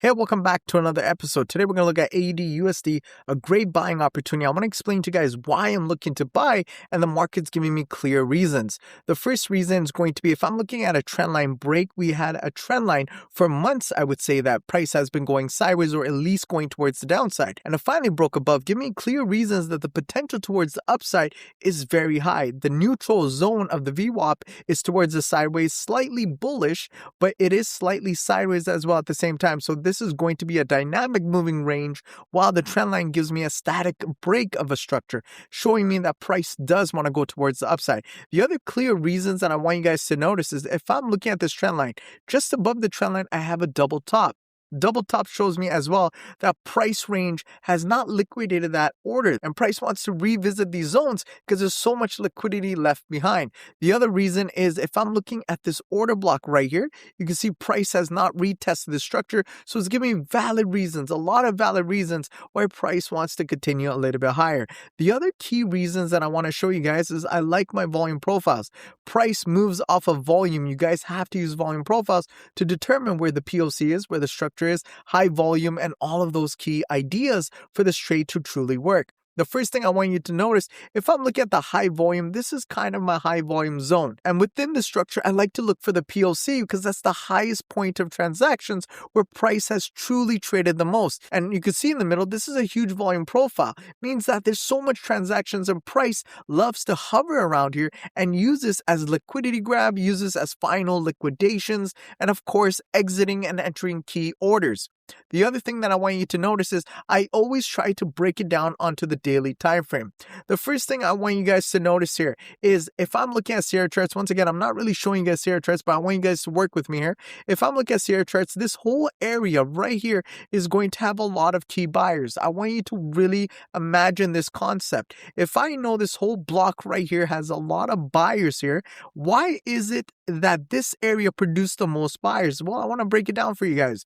Hey, welcome back to another episode. Today we're going to look at AUDUSD, a great buying opportunity. I want to explain to you guys why I'm looking to buy, and the market's giving me clear reasons. The first reason is going to be if I'm looking at a trend line break, we had a trend line for months. I would say that price has been going sideways or at least going towards the downside. And it finally broke above, giving me clear reasons that the potential towards the upside is very high. The neutral zone of the VWAP is towards the sideways, slightly bullish, but it is slightly sideways as well at the same time. So this is going to be a dynamic moving range, while the trend line gives me a static break of a structure, showing me that price does want to go towards the upside. The other clear reasons that I want you guys to notice is if I'm looking at this trend line, just above the trend line, I have a double top. Double top shows me as well that price range has not liquidated that order, and price wants to revisit these zones because there's so much liquidity left behind. The other reason is if I'm looking at this order block right here, you can see price has not retested the structure, so it's giving me valid reasons, a lot of valid reasons why price wants to continue a little bit higher. The other key reasons that I want to show you guys is I like my volume profiles. Price moves off of volume. You guys have to use volume profiles to determine where the POC is, where the structure is, high volume, and all of those key ideas for this trade to truly work. The first thing I want you to notice, if I'm looking at the high volume, this is kind of my high volume zone. And within the structure, I like to look for the POC because that's the highest point of transactions where price has truly traded the most. And you can see in the middle, this is a huge volume profile. It means that there's so much transactions and price loves to hover around here and use this as liquidity grab, uses as final liquidations, and of course, exiting and entering key orders. The other thing that I want you to notice is I always try to break it down onto the daily time frame. The first thing I want you guys to notice here is if I'm looking at Sierra charts, once again, I'm not really showing you guys Sierra charts, but I want you guys to work with me here. If I'm looking at Sierra charts, this whole area right here is going to have a lot of key buyers. I want you to really imagine this concept. If I know this whole block right here has a lot of buyers here, why is it that this area produced the most buyers? Well, I want to break it down for you guys.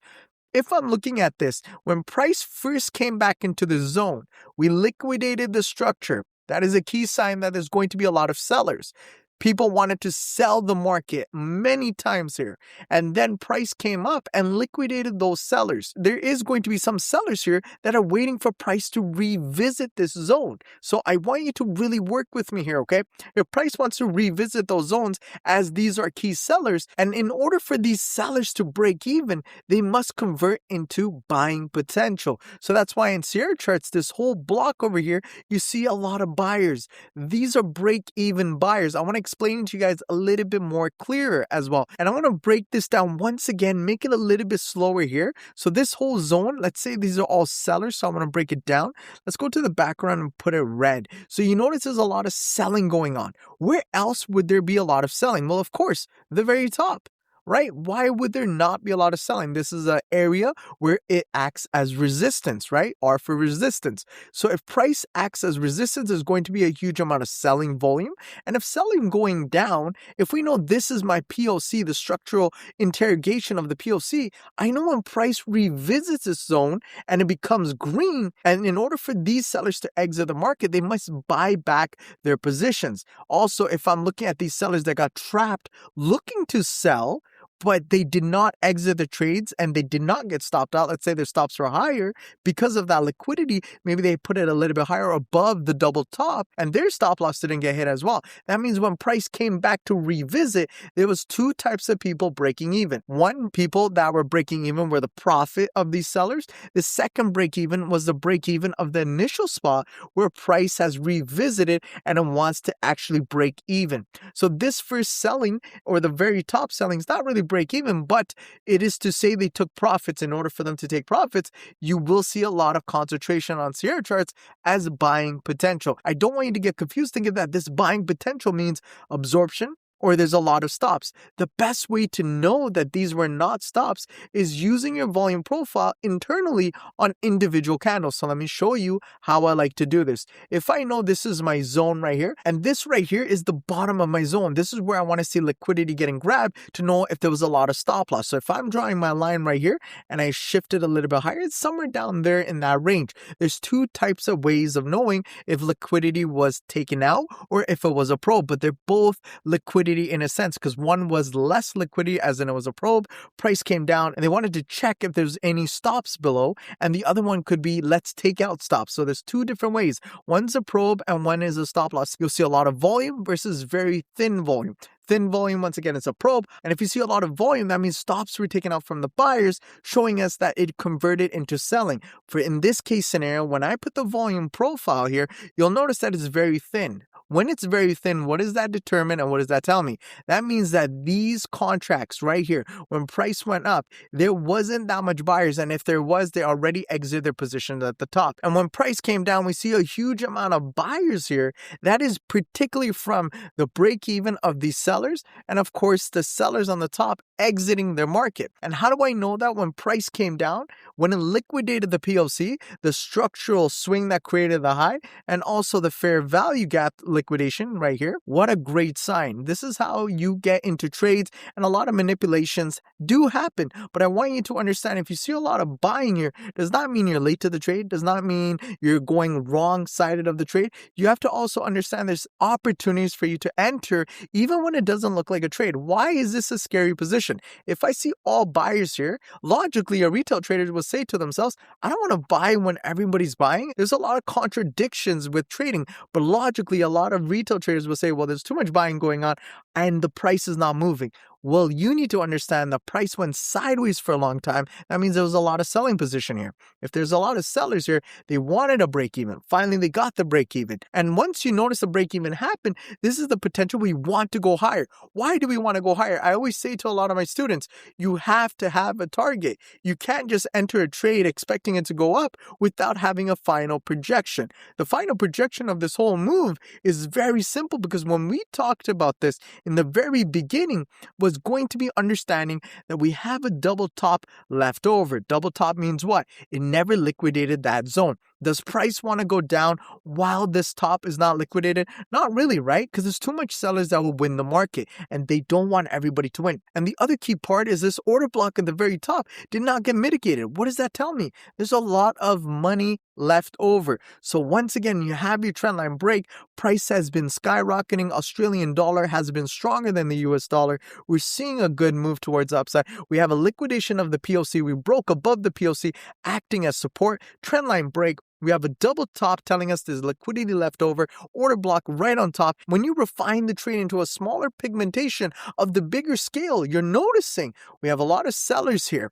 If I'm looking at this, when price first came back into the zone, we liquidated the structure. That is a key sign that there's going to be a lot of sellers. People wanted to sell the market many times here, and then price came up and liquidated those sellers. There is going to be some sellers here that are waiting for price to revisit this zone. So I want you to really work with me here, okay? If price wants to revisit those zones, as these are key sellers, and in order for these sellers to break even, they must convert into buying potential. So that's why in Sierra charts, this whole block over here, you see a lot of buyers. These are break-even buyers. I want to explain to you guys a little bit more clearer as well. And I want to break this down once again, make it a little bit slower here. So this whole zone, let's say these are all sellers. So I'm going to break it down. Let's go to the background and put it red. So you notice there's a lot of selling going on. Where else would there be a lot of selling? Well, of course, the very top. Right? Why would there not be a lot of selling? This is an area where it acts as resistance, right? R for resistance. So if price acts as resistance, there's going to be a huge amount of selling volume. And if selling going down, if we know this is my POC, the structural interrogation of the POC, I know when price revisits this zone and it becomes green, and in order for these sellers to exit the market, they must buy back their positions. Also, if I'm looking at these sellers that got trapped looking to sell, but they did not exit the trades and they did not get stopped out. Let's say their stops were higher because of that liquidity. Maybe they put it a little bit higher above the double top and their stop loss didn't get hit as well. That means when price came back to revisit, there was two types of people breaking even. One, people that were breaking even were the profit of these sellers. The second break even was the break even of the initial spot where price has revisited and it wants to actually break even. So this first selling or the very top selling is not really break even, but it is to say they took profits. In order for them to take profits, you will see a lot of concentration on Sierra charts as buying potential. I don't want you to get confused thinking that this buying potential means absorption or there's a lot of stops. The best way to know that these were not stops is using your volume profile internally on individual candles. So let me show you how I like to do this. If I know this is my zone right here, and this right here is the bottom of my zone, this is where I want to see liquidity getting grabbed to know if there was a lot of stop loss. So if I'm drawing my line right here and I shift it a little bit higher, it's somewhere down there in that range. There's two types of ways of knowing if liquidity was taken out or if it was a probe, but they're both liquidity liquidity in a sense, because one was less liquidity, as in it was a probe, price came down, and they wanted to check if there's any stops below, and the other one could be let's take out stops. So there's two different ways. One's a probe and one is a stop loss. You'll see a lot of volume versus very thin volume. Thin volume, once again, is a probe. And if you see a lot of volume, that means stops were taken out from the buyers, showing us that it converted into selling. For in this case scenario, when I put the volume profile here, you'll notice that it's very thin. When it's very thin, what does that determine and what does that tell me? That means that these contracts right here, when price went up, there wasn't that much buyers. And if there was, they already exited their positions at the top. And when price came down, we see a huge amount of buyers here. That is particularly from the break even of the sellers. And of course, the sellers on the top exiting their market. And how do I know that? When price came down, when it liquidated the PLC, the structural swing that created the high, and also the fair value gap liquidation right here. What a great sign. This is how you get into trades, and a lot of manipulations do happen. But I want you to understand, if you see a lot of buying here, does not mean you're late to the trade, does not mean you're going wrong sided of the trade. You have to also understand there's opportunities for you to enter even when it doesn't look like a trade. Why is this a scary position? If I see all buyers here, logically a retail trader will say to themselves, I don't want to buy when everybody's buying. There's a lot of contradictions with trading, but logically a lot of retail traders will say, well, there's too much buying going on and the price is not moving. Well, you need to understand the price went sideways for a long time. That means there was a lot of selling position here. If there's a lot of sellers here, they wanted a break even. Finally, they got the break even. And once you notice the break even happen, this is the potential we want to go higher. Why do we want to go higher? I always say to a lot of my students, you have to have a target. You can't just enter a trade expecting it to go up without having a final projection. The final projection of this whole move is very simple, because when we talked about this in the very beginning was going to be understanding that we have a double top left over. Double top means what? It never liquidated that zone. Does price want to go down while this top is not liquidated? Not really, right? Because there's too much sellers that will win the market and they don't want everybody to win. And the other key part is this order block at the very top did not get mitigated. What does that tell me? There's a lot of money left over. So once again, you have your trend line break. Price has been skyrocketing. Australian dollar has been stronger than the US dollar. We're seeing a good move towards upside. We have a liquidation of the PLC. We broke above the PLC, acting as support. Trend line break. We have a double top telling us there's liquidity left over, order block right on top. When you refine the trade into a smaller pigmentation of the bigger scale, you're noticing we have a lot of sellers here,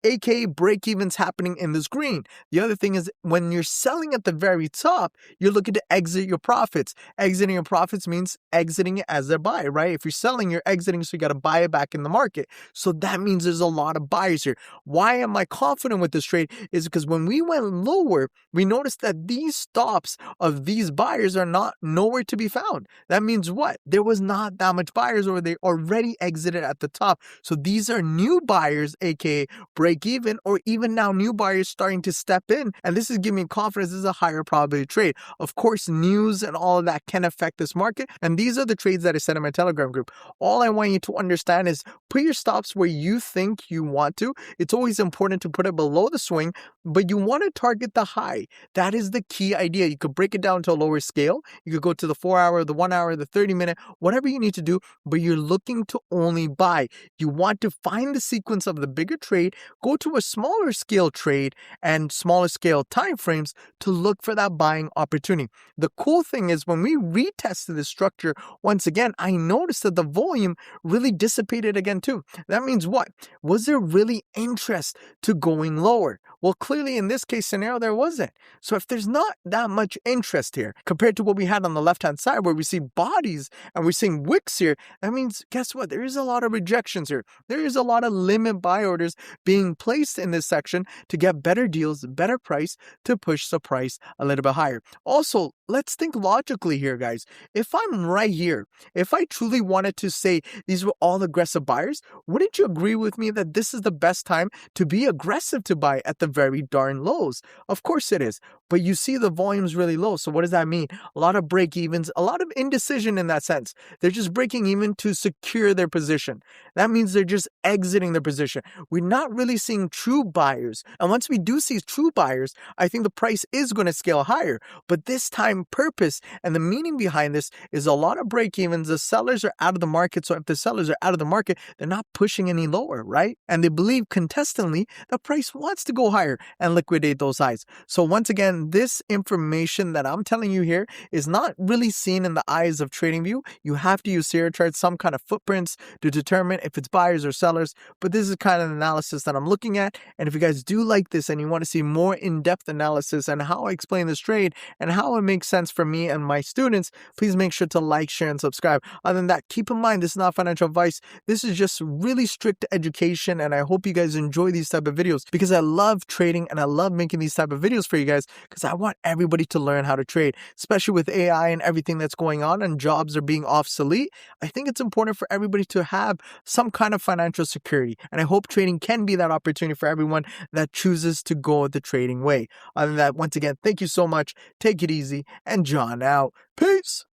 aka break evens happening in this green. The other thing is when you're selling at the very top, you're looking to exit your profits. Exiting your profits means exiting it as a buy, right? If you're selling, you're exiting, so you got to buy it back in the market. So that means there's a lot of buyers here. Why am I confident with this trade? Is because when we went lower, we notice that these stops of these buyers are not nowhere to be found. That means what? There was not that much buyers, or they already exited at the top. So these are new buyers, aka break even, or even now new buyers starting to step in. And this is giving me confidence this is a higher probability trade. Of course, news and all of that can affect this market. And these are the trades that I said in my Telegram group. All I want you to understand is put your stops where you think you want to. It's always important to put it below the swing, but you want to target the high. That is the key idea. You could break it down to a lower scale. You could go to the 4 hour, the 1 hour, the 30 minute, whatever you need to do, but you're looking to only buy. You want to find the sequence of the bigger trade, go to a smaller scale trade and smaller scale time frames to look for that buying opportunity. The cool thing is when we retested this structure, once again, I noticed that the volume really dissipated again too. That means what? Was there really interest to going lower? Well, clearly in this case scenario, there wasn't. So if there's not that much interest here compared to what we had on the left-hand side where we see bodies and we're seeing wicks here, that means, guess what? There is a lot of rejections here. There is a lot of limit buy orders being placed in this section to get better deals, better price to push the price a little bit higher. Also, let's think logically here, guys. If I'm right here, if I truly wanted to say these were all aggressive buyers, wouldn't you agree with me that this is the best time to be aggressive to buy at the very darn lows? Of course it is. this, but you see the volume's really low. So what does that mean? A lot of break evens, a lot of indecision in that sense. They're just breaking even to secure their position. That means they're just exiting their position. We're not really seeing true buyers. And once we do see true buyers, I think the price is going to scale higher. But this time, purpose and the meaning behind this is a lot of break evens. The sellers are out of the market. So if the sellers are out of the market, they're not pushing any lower, right? And they believe contestantly the price wants to go higher and liquidate those highs. So once again, this information that I'm telling you here is not really seen in the eyes of TradingView. You have to use Sierra Chart, some kind of footprints to determine if it's buyers or sellers. But this is kind of an analysis that I'm looking at. And if you guys do like this and you want to see more in-depth analysis and how I explain this trade and how it makes sense for me and my students, please make sure to like, share, and subscribe. Other than that, keep in mind, this is not financial advice. This is just really strict education. And I hope you guys enjoy these type of videos because I love trading and I love making these type of videos for you guys because I want everybody to learn how to trade, especially with AI and everything that's going on and jobs are being obsolete. I think it's important for everybody to have some kind of financial security. And I hope trading can be that opportunity for everyone that chooses to go the trading way. Other than that, once again, thank you so much. Take it easy and John out. Peace.